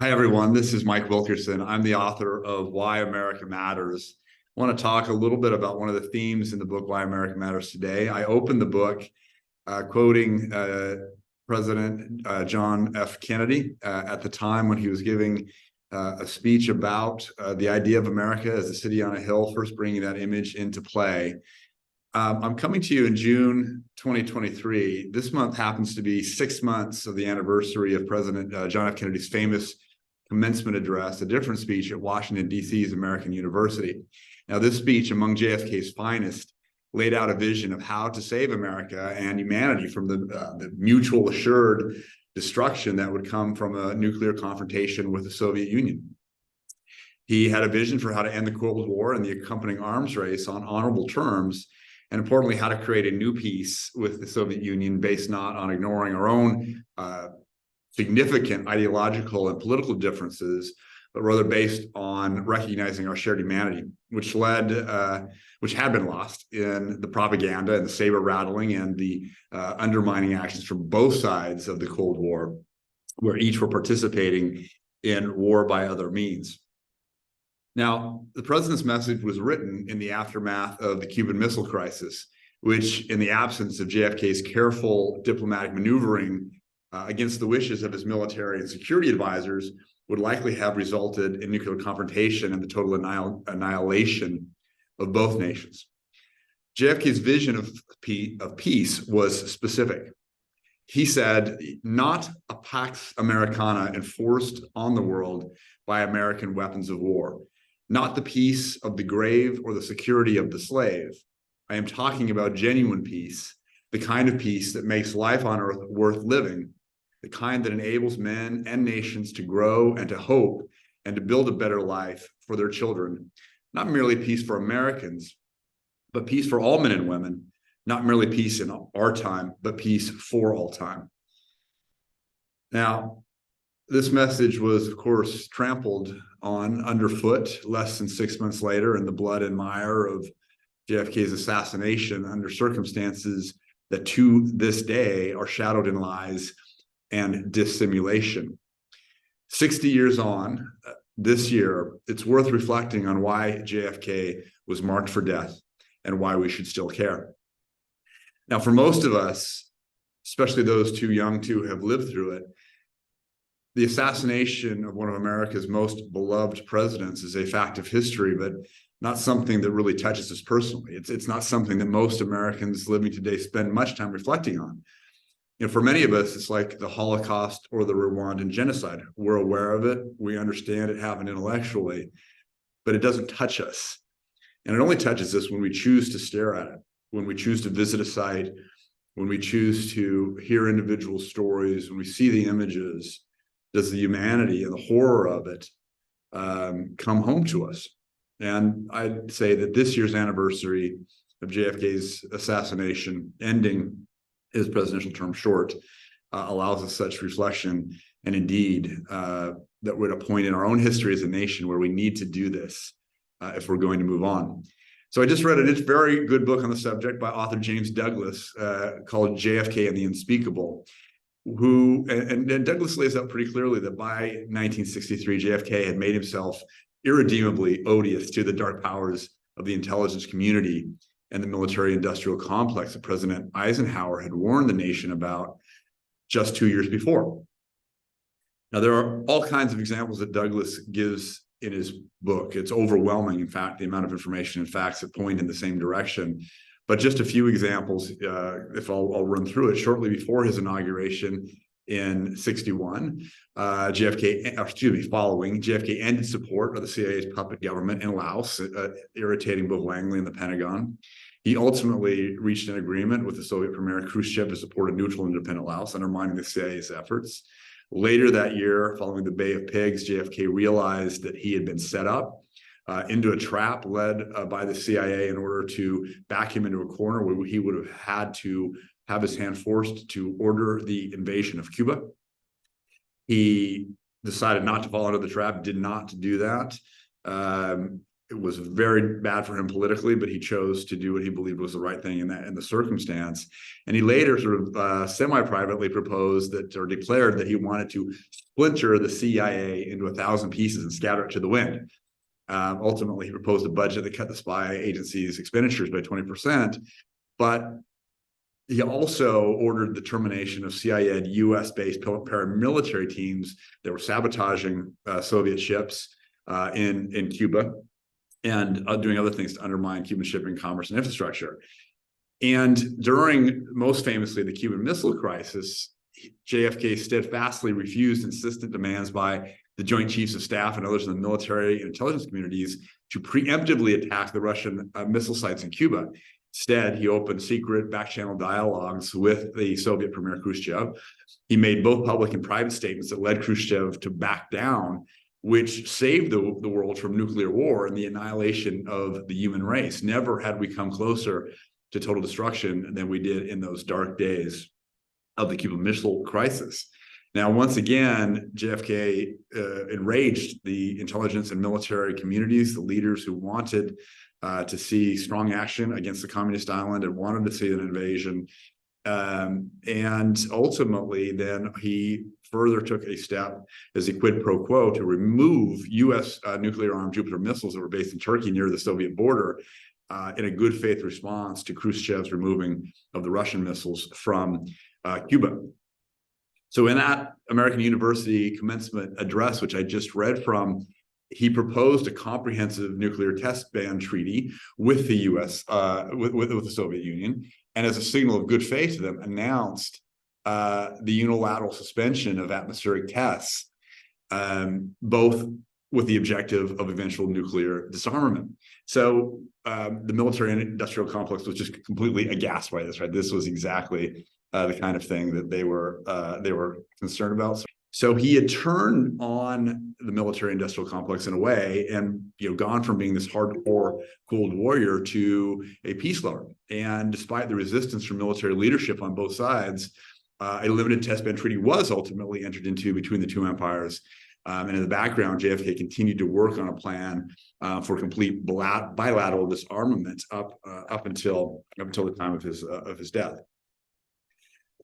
Hi, everyone. This is Mike Wilkerson. I'm the author of Why America Matters. I want to talk a little bit about one of the themes in the book, Why America Matters today. I opened the book quoting President John F. Kennedy at the time when he was giving a speech about the idea of America as a city on a hill, first bringing that image into play. I'm coming to you in June 2023. This month happens to be 6 months of the anniversary of President John F. Kennedy's famous commencement address, a different speech at Washington, D.C.'s American University. Now, this speech, among JFK's finest, laid out a vision of how to save America and humanity from the mutual assured destruction that would come from a nuclear confrontation with the Soviet Union. He had a vision for how to end the Cold War and the accompanying arms race on honorable terms, and importantly, how to create a new peace with the Soviet Union based not on ignoring our own significant ideological and political differences, but rather based on recognizing our shared humanity, which had been lost in the propaganda and the saber rattling and the undermining actions from both sides of the Cold War, where each were participating in war by other means. Now, the president's message was written in the aftermath of the Cuban Missile Crisis, which, in the absence of JFK's careful diplomatic maneuvering against the wishes of his military and security advisors, would likely have resulted in nuclear confrontation and the total annihilation of both nations. JFK's vision of peace was specific. He said, not a Pax Americana enforced on the world by American weapons of war, not the peace of the grave or the security of the slave. I am talking about genuine peace, the kind of peace that makes life on earth worth living, the kind that enables men and nations to grow and to hope and to build a better life for their children. Not merely peace for Americans, but peace for all men and women, not merely peace in our time, but peace for all time. Now, this message was, of course, trampled on underfoot less than 6 months later in the blood and mire of JFK's assassination under circumstances that to this day are shadowed in lies and dissimulation. 60 years on, this year, it's worth reflecting on why JFK was marked for death and why we should still care. Now, for most of us, especially those too young to have lived through it, the assassination of one of America's most beloved presidents is a fact of history, but not something that really touches us personally. It's not something that most Americans living today spend much time reflecting on. You know, for many of us, it's like the Holocaust or the Rwandan genocide. We're aware of it. We understand it happened intellectually, but it doesn't touch us. And it only touches us when we choose to stare at it, when we choose to visit a site, when we choose to hear individual stories, when we see the images. Does the humanity and the horror of it come home to us? And I'd say that this year's anniversary of JFK's assassination, ending his presidential term short, allows us such reflection. And indeed, that we're at a point in our own history as a nation where we need to do this if we're going to move on. So I just read a very good book on the subject by author James Douglas called JFK and the Unspeakable, and Douglas lays out pretty clearly that by 1963, JFK had made himself irredeemably odious to the dark powers of the intelligence community and the military-industrial complex that President Eisenhower had warned the nation about just 2 years before. Now, there are all kinds of examples that Douglas gives in his book. It's overwhelming, in fact, the amount of information and facts that point in the same direction. But just a few examples, if I'll run through it. Shortly before his inauguration in 61, following, JFK ended support of the CIA's puppet government in Laos, irritating both Langley and the Pentagon. He ultimately reached an agreement with the Soviet Premier Khrushchev to support a neutral, independent Laos, undermining the CIA's efforts. Later that year, following the Bay of Pigs, JFK realized that he had been set up into a trap led by the CIA in order to back him into a corner where he would have had to have his hand forced to order the invasion of Cuba. He decided not to fall into the trap, did not do that. it was very bad for him politically, but he chose to do what he believed was the right thing in the circumstance. And he later sort of semi-privately proposed that, or declared that he wanted to splinter the CIA into 1,000 pieces and scatter it to the wind. Ultimately, he proposed a budget that cut the spy agency's expenditures by 20%, but he also ordered the termination of CIA U.S.-based paramilitary teams that were sabotaging Soviet ships in Cuba and doing other things to undermine Cuban shipping, commerce, and infrastructure. And during, most famously, the Cuban Missile Crisis, JFK steadfastly refused insistent demands by the Joint Chiefs of Staff and others in the military and intelligence communities to preemptively attack the Russian missile sites in Cuba. Instead, he opened secret back-channel dialogues with the Soviet Premier Khrushchev. He made both public and private statements that led Khrushchev to back down, which saved the world from nuclear war and the annihilation of the human race. Never had we come closer to total destruction than we did in those dark days of the Cuban Missile Crisis. Now, once again, JFK enraged the intelligence and military communities, the leaders who wanted to see strong action against the communist island and wanted to see an invasion. And ultimately, then he further took a step as a quid pro quo to remove U.S. nuclear-armed Jupiter missiles that were based in Turkey near the Soviet border in a good faith response to Khrushchev's removing of the Russian missiles from Cuba. So in that American University commencement address, which I just read from, he proposed a comprehensive nuclear test ban treaty with the U.S., with the Soviet Union, and as a signal of good faith to them, announced the unilateral suspension of atmospheric tests, both with the objective of eventual nuclear disarmament. So the military and industrial complex was just completely aghast by this, right? This was exactly the kind of thing that they were concerned about. So he had turned on the military industrial complex in a way, and gone from being this hardcore Cold Warrior to a peace lover. And despite the resistance from military leadership on both sides, a limited test ban treaty was ultimately entered into between the two empires. And in the background, JFK continued to work on a plan for complete bilateral disarmament up until the time of his death.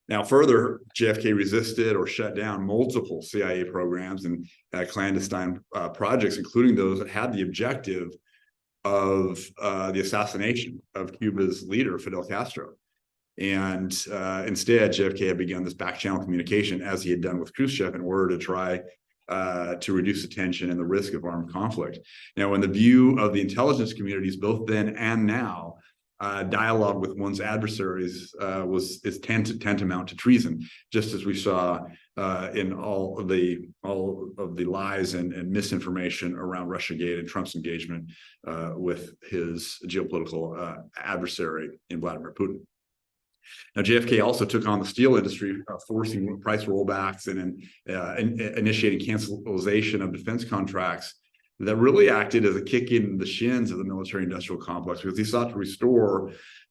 Now, further, JFK resisted or shut down multiple CIA programs and clandestine projects, including those that had the objective of the assassination of Cuba's leader, Fidel Castro. And instead, JFK had begun this back-channel communication, as he had done with Khrushchev, in order to try to reduce the tension and the risk of armed conflict. Now, in the view of the intelligence communities, both then and now, dialogue with one's adversaries is tantamount to treason, just as we saw in all of the lies and misinformation around Russiagate and Trump's engagement with his geopolitical adversary in Vladimir Putin. Now, JFK also took on the steel industry, forcing price rollbacks and initiating cancellation of defense contracts that really acted as a kick in the shins of the military-industrial complex, because he sought to restore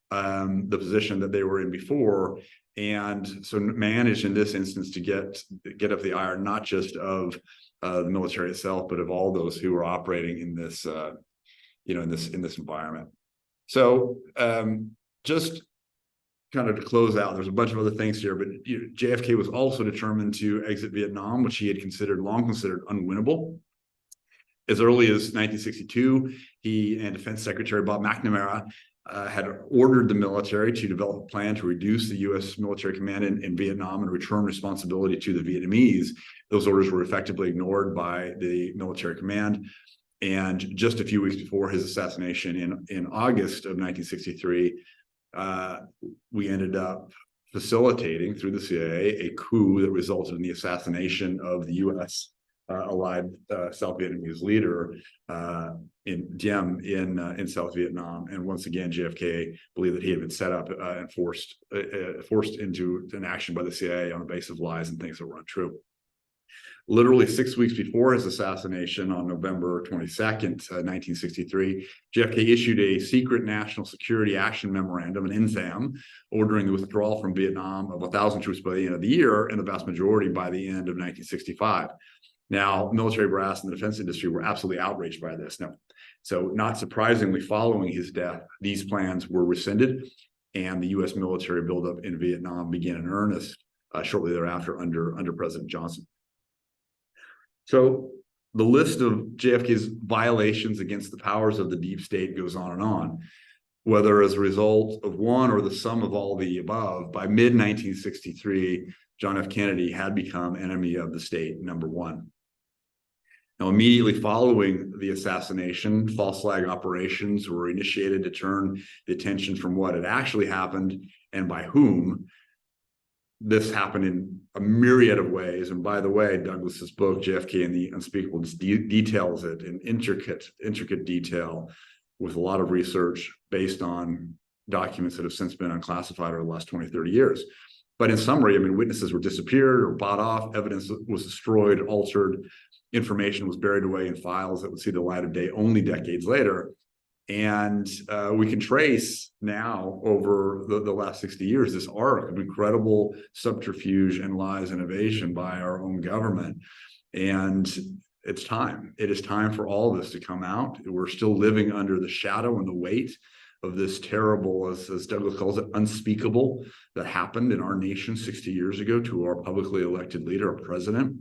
the position that they were in before, and so managed in this instance to get up the ire not just of the military itself, but of all those who were operating in this in this environment. So just kind of to close out, there's a bunch of other things here, but JFK was also determined to exit Vietnam, which he had long considered unwinnable. As early as 1962, he and Defense Secretary Bob McNamara had ordered the military to develop a plan to reduce the U.S. military command in Vietnam and return responsibility to the Vietnamese. Those orders were effectively ignored by the military command. And just a few weeks before his assassination in August of 1963, we ended up facilitating, through the CIA, a coup that resulted in the assassination of the U.S. allied South Vietnamese leader in Diem in South Vietnam. And once again, JFK believed that he had been set up and forced into an action by the CIA on the basis of lies and things that were untrue. Literally 6 weeks before his assassination on November 22nd, 1963, JFK issued a secret National Security Action Memorandum, an NSAM, ordering the withdrawal from Vietnam of 1,000 troops by the end of the year, and the vast majority by the end of 1965. Now, military brass and the defense industry were absolutely outraged by this. Now, so not surprisingly, following his death, these plans were rescinded, and the U.S. military buildup in Vietnam began in earnest shortly thereafter under President Johnson. So the list of JFK's violations against the powers of the deep state goes on. Whether as a result of one or the sum of all the above, by mid-1963, John F. Kennedy had become enemy of the state #1. Now, immediately following the assassination, false flag operations were initiated to turn the attention from what had actually happened and by whom. This happened in a myriad of ways. And by the way, Douglas's book, JFK and the Unspeakable, details it in intricate detail with a lot of research based on documents that have since been unclassified over the last 20, 30 years. But in summary, I mean, witnesses were disappeared or bought off, evidence was destroyed, altered, information was buried away in files that would see the light of day only decades later. And we can trace now over the last 60 years this arc of incredible subterfuge and lies and evasion by our own government. And it's time. It is time for all of this to come out. We're still living under the shadow and the weight of this terrible, as Douglas calls it, unspeakable that happened in our nation 60 years ago to our publicly elected leader, our president.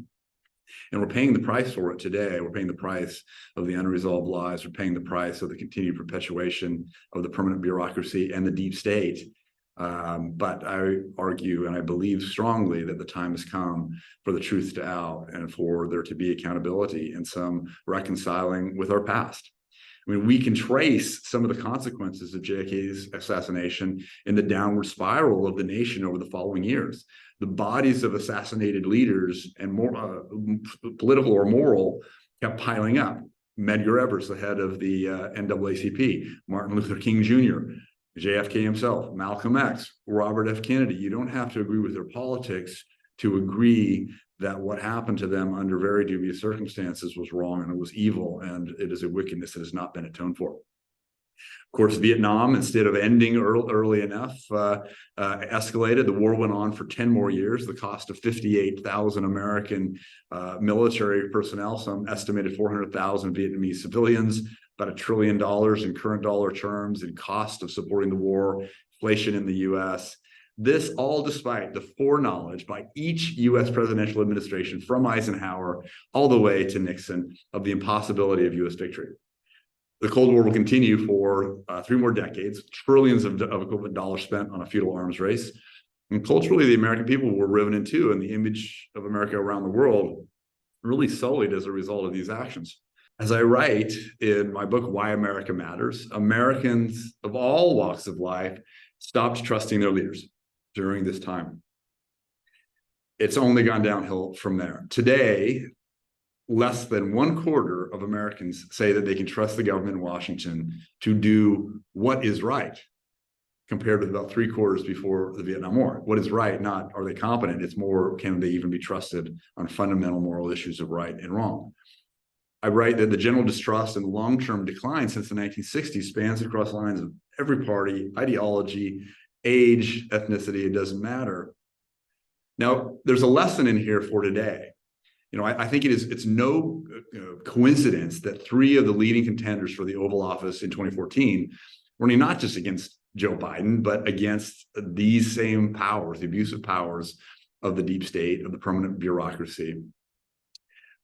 And we're paying the price for it today. We're paying the price of the unresolved lies. We're paying the price of the continued perpetuation of the permanent bureaucracy and the deep state. But I argue, and I believe strongly, that the time has come for the truth to out and for there to be accountability and some reconciling with our past. I mean, we can trace some of the consequences of JFK's assassination in the downward spiral of the nation over the following years. The bodies of assassinated leaders and more political or moral kept piling up. Medgar Evers, the head of the NAACP, Martin Luther King Jr., JFK himself, Malcolm X, Robert F. Kennedy. You don't have to agree with their politics to agree that what happened to them under very dubious circumstances was wrong and it was evil, and it is a wickedness that has not been atoned for. Of course, Vietnam, instead of ending early enough, escalated. The war went on for 10 more years. The cost of 58,000 American military personnel, some estimated 400,000 Vietnamese civilians, about $1 trillion in current dollar terms, and cost of supporting the war, inflation in the U.S. This all despite the foreknowledge by each U.S. presidential administration, from Eisenhower all the way to Nixon, of the impossibility of U.S. victory. The Cold War will continue for 3 more decades, trillions of equivalent dollars spent on a futile arms race. And culturally, the American people were riven in two, and the image of America around the world really sullied as a result of these actions. As I write in my book, Why America Matters, Americans of all walks of life stopped trusting their leaders during this time. It's only gone downhill from there. Today, less than 1/4 of Americans say that they can trust the government in Washington to do what is right, compared with about 3/4 before the Vietnam War. What is right, not are they competent, it's more, can they even be trusted on fundamental moral issues of right and wrong. I write that the general distrust and long-term decline since the 1960s spans across lines of every party, ideology, age, ethnicity, it doesn't matter. Now, there's a lesson in here for today. You know, I think it's no coincidence that 3 of the leading contenders for the Oval Office in 2014 were not just against Joe Biden, but against these same powers, the abusive powers of the deep state, of the permanent bureaucracy.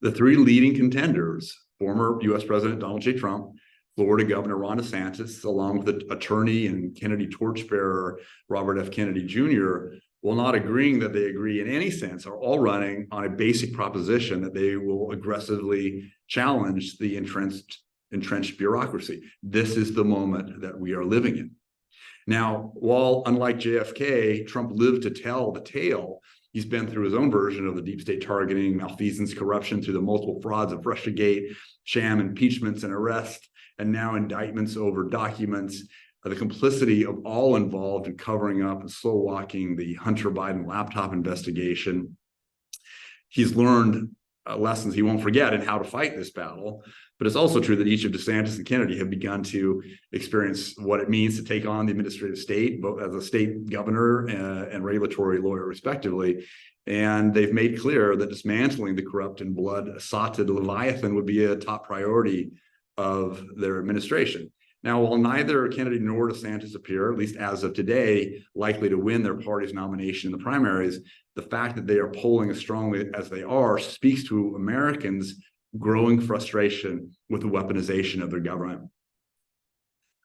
The 3 leading contenders, former U.S. President Donald J. Trump, Florida Governor Ron DeSantis, along with the attorney and Kennedy torchbearer Robert F. Kennedy Jr., while not agreeing that they agree in any sense, are all running on a basic proposition that they will aggressively challenge the entrenched bureaucracy. This is the moment that we are living in. Now, while unlike JFK, Trump lived to tell the tale, he's been through his own version of the deep state targeting, malfeasance, corruption through the multiple frauds of Russiagate, sham impeachments and arrest, and now indictments over documents, the complicity of all involved in covering up and slow walking the Hunter Biden laptop investigation. He's learned lessons he won't forget in how to fight this battle. But it's also true that each of DeSantis and Kennedy have begun to experience what it means to take on the administrative state, both as a state governor and regulatory lawyer, respectively, And they've made clear that dismantling the corrupt and blood-sotted Leviathan would be a top priority of their administration. Now, while neither Kennedy nor DeSantis appear, at least as of today, likely to win their party's nomination in the primaries, the fact that they are polling as strongly as they are speaks to Americans' growing frustration with the weaponization of their government.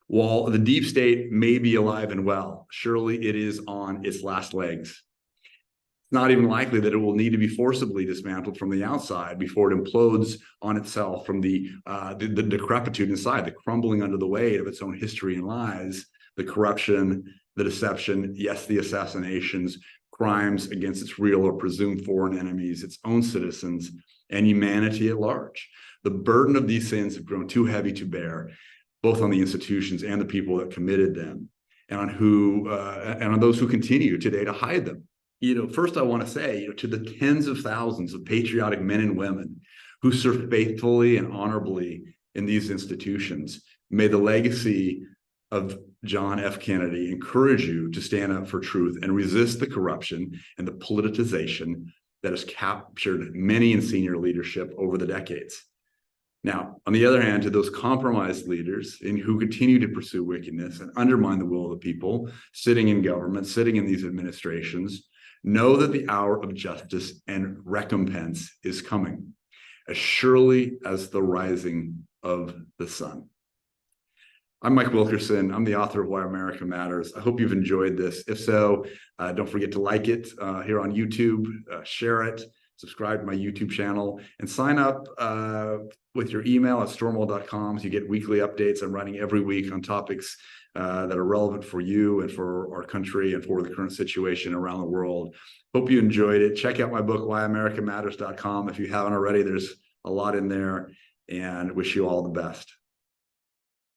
While the deep state may be alive and well, surely it is on its last legs. It's not even likely that it will need to be forcibly dismantled from the outside before it implodes on itself from the decrepitude inside, the crumbling under the weight of its own history and lies, the corruption, the deception, yes, the assassinations, crimes against its real or presumed foreign enemies, its own citizens, and humanity at large. The burden of these sins have grown too heavy to bear, both on the institutions and the people that committed them, and on those who continue today to hide them. First I want to say, to the tens of thousands of patriotic men and women who serve faithfully and honorably in these institutions, may the legacy of John F. Kennedy encourage you to stand up for truth and resist the corruption and the politicization that has captured many in senior leadership over the decades. Now, on the other hand, to those compromised leaders who continue to pursue wickedness and undermine the will of the people, sitting in government, sitting in these administrations, know that the hour of justice and recompense is coming, as surely as the rising of the sun. I'm Mike Wilkerson. I'm the author of Why America Matters. I hope you've enjoyed this. If so, don't forget to like it here on YouTube, share it, subscribe to my YouTube channel, and sign up with your email at stormwell.com so you get weekly updates. I'm writing every week on topics that are relevant for you and for our country and for the current situation around the world. Hope you enjoyed it. Check out my book, whyamericamatters.com. If you haven't already, there's a lot in there, and wish you all the best.